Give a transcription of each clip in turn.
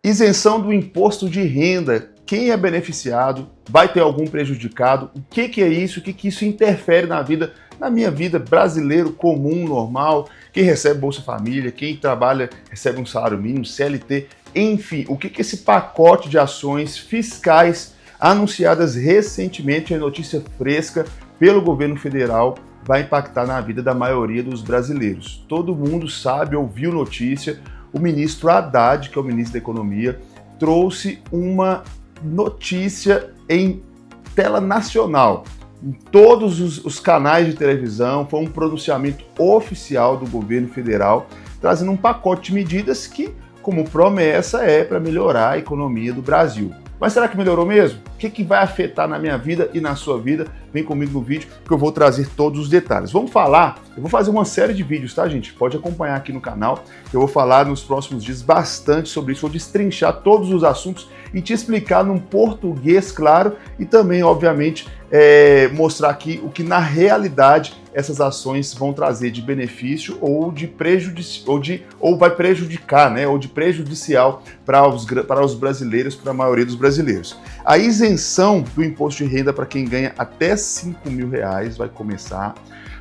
Isenção do imposto de renda. Quem é beneficiado? Vai ter algum prejudicado? O que é isso? O que isso interfere na minha vida, brasileiro comum, normal? Quem recebe Bolsa Família, quem trabalha, recebe um salário mínimo, CLT, enfim, o que esse pacote de ações fiscais anunciadas recentemente, é notícia fresca pelo governo federal, vai impactar na vida da maioria dos brasileiros. Todo mundo sabe, ouviu notícia, o ministro Haddad, que é o ministro da Economia, trouxe uma notícia em tela nacional, em todos os canais de televisão, foi um pronunciamento oficial do governo federal, trazendo um pacote de medidas que, como promessa, é para melhorar a economia do Brasil. Mas será que melhorou mesmo? O que vai afetar na minha vida e na sua vida? Vem comigo no vídeo que eu vou trazer todos os detalhes. Vamos falar, eu vou fazer uma série de vídeos, tá, gente? Pode acompanhar aqui no canal. Eu vou falar nos próximos dias bastante sobre isso, vou destrinchar todos os assuntos e te explicar num português claro e também, obviamente, mostrar aqui o que na realidade essas ações vão trazer de benefício ou de ou vai prejudicar, né? Ou de prejudicial para os brasileiros, para a maioria dos brasileiros. A isenção do imposto de renda para quem ganha até R$5.000 vai começar,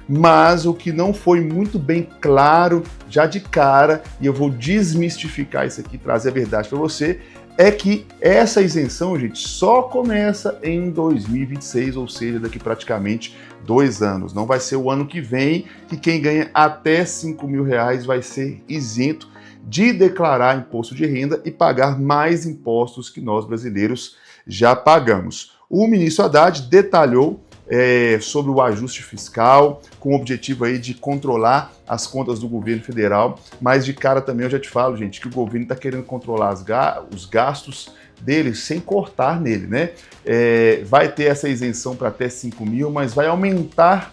mas o que não foi muito bem claro já de cara, e eu vou desmistificar isso aqui, trazer a verdade para você, é que essa isenção, gente, só começa em 2026, ou seja, daqui praticamente 2 anos. Não vai ser o ano que vem que quem ganha até R$5.000 vai ser isento de declarar imposto de renda e pagar mais impostos que nós brasileiros já pagamos. O ministro Haddad detalhou sobre o ajuste fiscal, com o objetivo aí de controlar as contas do governo federal, mas de cara também eu já te falo, gente, que o governo está querendo controlar os gastos dele sem cortar nele, né? Vai ter essa isenção para até 5 mil, mas vai aumentar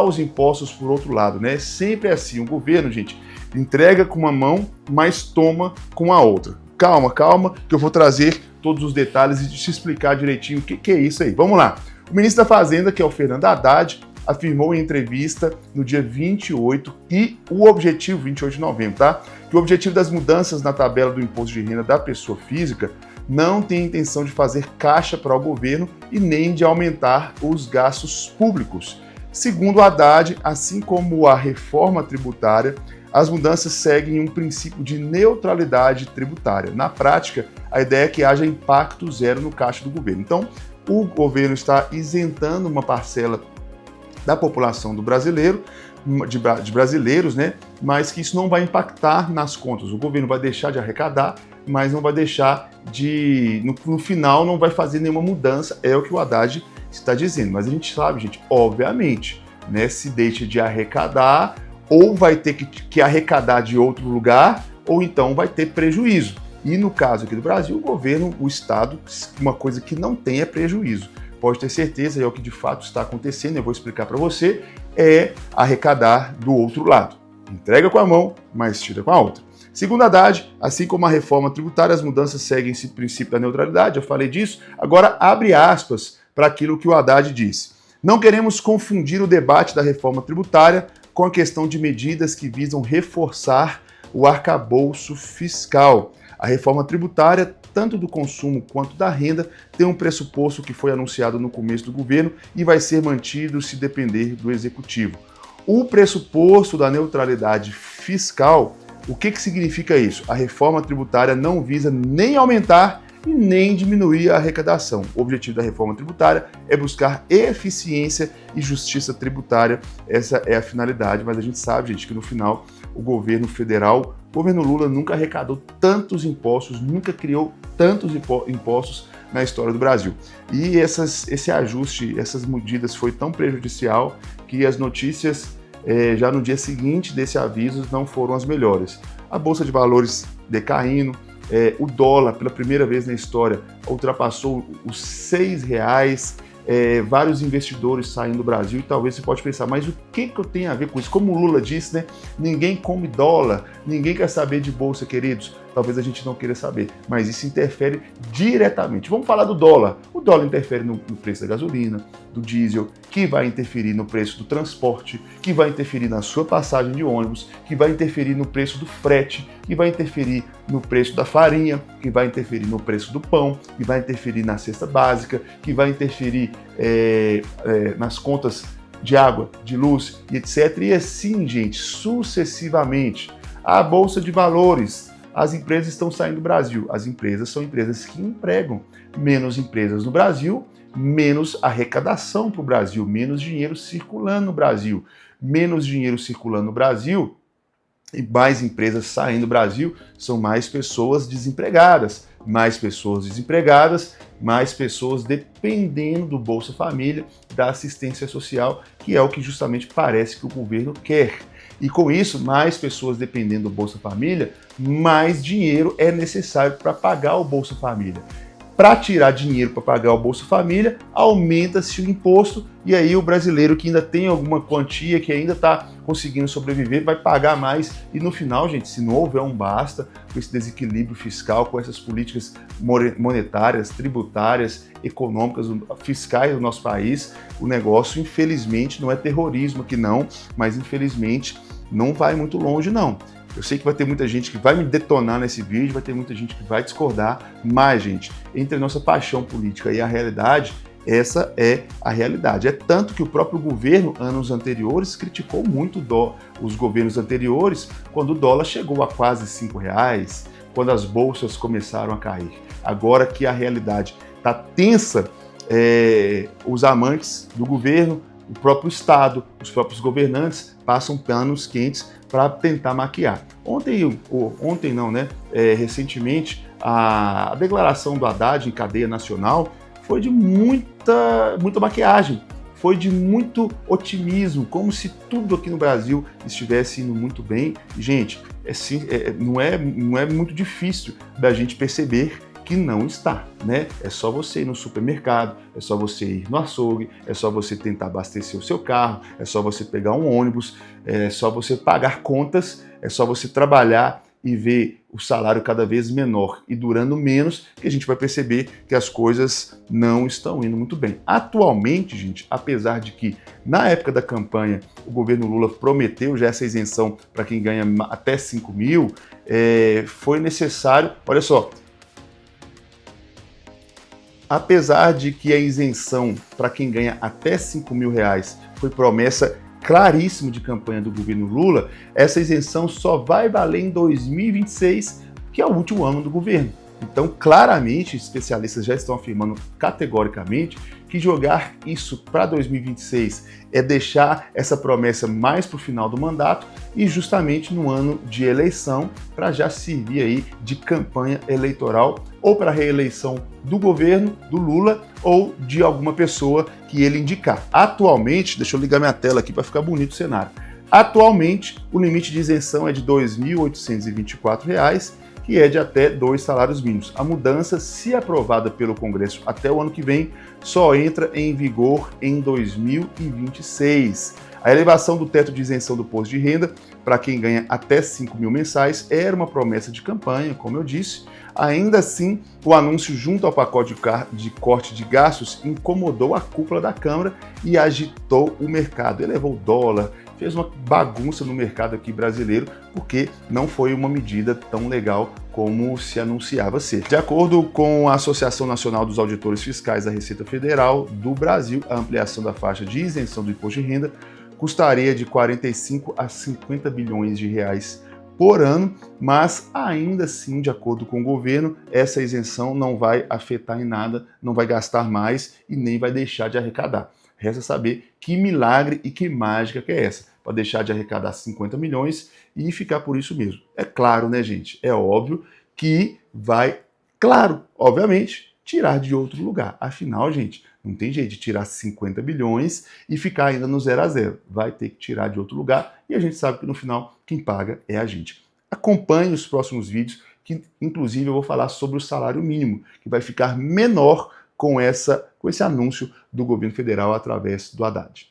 os impostos por outro lado, né? Sempre é assim, o governo, gente, entrega com uma mão, mas toma com a outra. Calma, calma, que eu vou trazer todos os detalhes e te explicar direitinho o que é isso aí. Vamos lá. O ministro da Fazenda, que é o Fernando Haddad, afirmou em entrevista no dia 28 28 de novembro, tá? Que o objetivo das mudanças na tabela do imposto de renda da pessoa física não tem intenção de fazer caixa para o governo e nem de aumentar os gastos públicos. Segundo Haddad, assim como a reforma tributária, as mudanças seguem um princípio de neutralidade tributária. Na prática, a ideia é que haja impacto zero no caixa do governo. Então, o governo está isentando uma parcela da população do brasileiro, de brasileiros, né? Mas que isso não vai impactar nas contas. O governo vai deixar de arrecadar, mas não vai deixar no final não vai fazer nenhuma mudança, é o que o Haddad está dizendo. Mas a gente sabe, gente, obviamente, né? Se deixa de arrecadar, ou vai ter que arrecadar de outro lugar, ou então vai ter prejuízo. E no caso aqui do Brasil, o governo, o Estado, uma coisa que não tem é prejuízo. Pode ter certeza, é o que de fato está acontecendo, eu vou explicar para você, é arrecadar do outro lado. Entrega com a mão, mas tira com a outra. Segundo Haddad, assim como a reforma tributária, as mudanças seguem esse princípio da neutralidade, eu falei disso, agora abre aspas para aquilo que o Haddad disse. Não queremos confundir o debate da reforma tributária com a questão de medidas que visam reforçar o arcabouço fiscal. A reforma tributária, tanto do consumo quanto da renda, tem um pressuposto que foi anunciado no começo do governo e vai ser mantido se depender do executivo. O pressuposto da neutralidade fiscal, o que significa isso? A reforma tributária não visa nem aumentar e nem diminuir a arrecadação. O objetivo da reforma tributária é buscar eficiência e justiça tributária. Essa é a finalidade, mas a gente sabe, gente, que no final o governo federal, o governo Lula nunca arrecadou tantos impostos, nunca criou tantos impostos na história do Brasil. E esse ajuste, essas medidas foi tão prejudicial que as notícias já no dia seguinte desse aviso não foram as melhores. A Bolsa de Valores decaindo, o dólar, pela primeira vez na história, ultrapassou os R$6, vários investidores saindo do Brasil, e talvez você pode pensar, mas o que eu tenho a ver com isso? Como o Lula disse, né? Ninguém come dólar, ninguém quer saber de bolsa, queridos. Talvez a gente não queira saber, mas isso interfere diretamente. Vamos falar do dólar. O dólar interfere no preço da gasolina, do diesel, que vai interferir no preço do transporte, que vai interferir na sua passagem de ônibus, que vai interferir no preço do frete, que vai interferir no preço da farinha, que vai interferir no preço do pão, que vai interferir na cesta básica, que vai interferir nas contas de água, de luz e etc. E assim, gente, sucessivamente. A Bolsa de Valores. As empresas estão saindo do Brasil. As empresas são empresas que empregam. Menos empresas no Brasil, menos arrecadação para o Brasil, menos dinheiro circulando no Brasil. Menos dinheiro circulando no Brasil e mais empresas saindo do Brasil, são mais pessoas desempregadas. Mais pessoas desempregadas, mais pessoas dependendo do Bolsa Família, da assistência social, que é o que justamente parece que o governo quer. E com isso, mais pessoas dependendo do Bolsa Família, mais dinheiro é necessário para pagar o Bolsa Família. Para tirar dinheiro para pagar o Bolsa Família, aumenta-se o imposto e aí o brasileiro que ainda tem alguma quantia, que ainda está conseguindo sobreviver, vai pagar mais. E no final, gente, se não houver um basta com esse desequilíbrio fiscal, com essas políticas monetárias, tributárias, econômicas, fiscais do nosso país, o negócio, infelizmente, não é terrorismo aqui não, mas infelizmente não vai muito longe não. Eu sei que vai ter muita gente que vai me detonar nesse vídeo, vai ter muita gente que vai discordar, mas, gente, entre a nossa paixão política e a realidade, essa é a realidade. É tanto que o próprio governo, anos anteriores, criticou muito os governos anteriores, quando o dólar chegou a quase R$5, quando as bolsas começaram a cair. Agora que a realidade está tensa, os amantes do governo, o próprio Estado, os próprios governantes passam panos quentes para tentar maquiar. Recentemente, a declaração do Haddad em cadeia nacional foi de muita maquiagem, foi de muito otimismo, como se tudo aqui no Brasil estivesse indo muito bem. Gente, não é muito difícil da gente perceber que não está, né? É só você ir no supermercado, é só você ir no açougue, é só você tentar abastecer o seu carro, é só você pegar um ônibus, é só você pagar contas, é só você trabalhar e ver o salário cada vez menor e durando menos, que a gente vai perceber que as coisas não estão indo muito bem. Atualmente, gente, apesar de que na época da campanha o governo Lula prometeu já essa isenção para quem ganha até 5 mil, foi necessário, olha só, apesar de que a isenção para quem ganha até 5 mil reais foi promessa claríssima de campanha do governo Lula, essa isenção só vai valer em 2026, que é o último ano do governo. Então, claramente, especialistas já estão afirmando categoricamente que jogar isso para 2026 é deixar essa promessa mais para o final do mandato e justamente no ano de eleição para já servir aí de campanha eleitoral ou para a reeleição do governo, do Lula ou de alguma pessoa que ele indicar. Atualmente, deixa eu ligar minha tela aqui para ficar bonito o cenário. Atualmente, o limite de isenção é de R$ 2.824, que é de até 2 salários mínimos. A mudança, se aprovada pelo Congresso até o ano que vem, só entra em vigor em 2026. A elevação do teto de isenção do imposto de renda para quem ganha até 5 mil mensais era uma promessa de campanha, como eu disse. Ainda assim, o anúncio junto ao pacote de corte de gastos incomodou a cúpula da Câmara e agitou o mercado, elevou o dólar, fez uma bagunça no mercado aqui brasileiro, porque não foi uma medida tão legal como se anunciava ser. De acordo com a Associação Nacional dos Auditores Fiscais da Receita Federal do Brasil, a ampliação da faixa de isenção do imposto de renda custaria de 45 a 50 bilhões de reais por ano, mas ainda assim, de acordo com o governo, essa isenção não vai afetar em nada, não vai gastar mais e nem vai deixar de arrecadar. Resta saber que milagre e que mágica que é essa, para deixar de arrecadar 50 milhões e ficar por isso mesmo. É claro, né, gente? É óbvio que vai, claro, obviamente, tirar de outro lugar. Afinal, gente, não tem jeito de tirar 50 bilhões e ficar ainda no 0 a 0. Vai ter que tirar de outro lugar e a gente sabe que no final quem paga é a gente. Acompanhe os próximos vídeos, que inclusive eu vou falar sobre o salário mínimo, que vai ficar menor com esse com esse anúncio do governo federal através do Haddad.